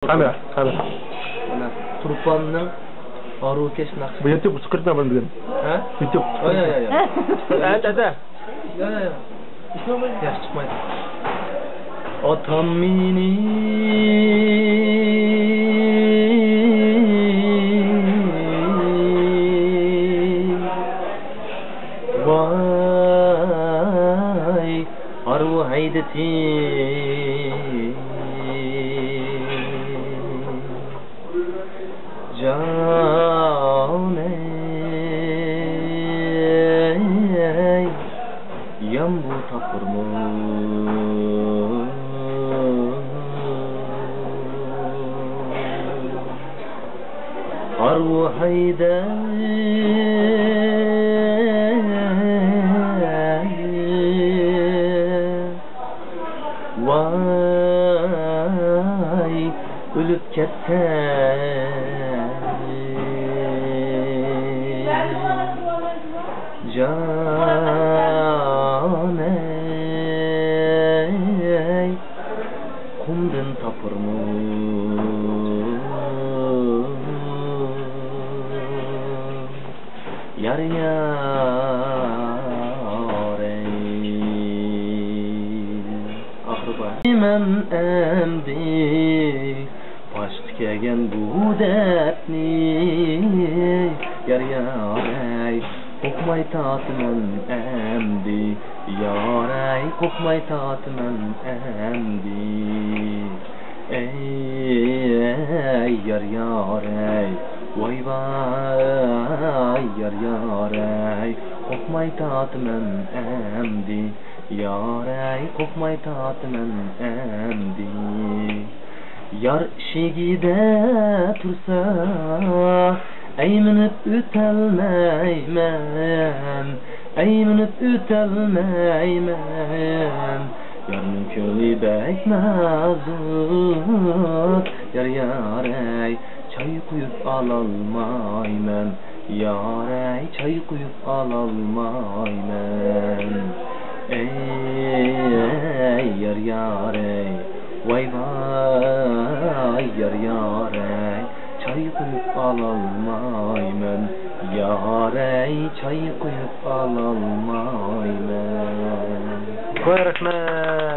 Kamera. Mana Turponning Arukesh naqshi. Bu YouTube scriptni bilgan. Ha? YouTube. Yo'q. Ada. Yo'q. Yaxshi chiqmaydi. Otam meni vay arvu haydati Caney yambu tapırmı arvu hayde vay ölüp ketse Caney kumdun tapırmı yar İmem emdi Başk kegen bu dertni Yar kokmay tatmen emdi Yar kokmay tatmen emdi Ey yar vay vay yar kokmay tatmen emdi Yar kokmay tatmen emdi Yar şigide tursa Eyminip ütelmeymen Eyminip ütelmeymen Yarın köyü bek nazut Yar çay kuyup alalmaymen Yar çay kuyup alalmaymen Ey yar vay vay yar çay kuyup alalmaymen Yar çay kuyup alalmaymen Koy rahmet.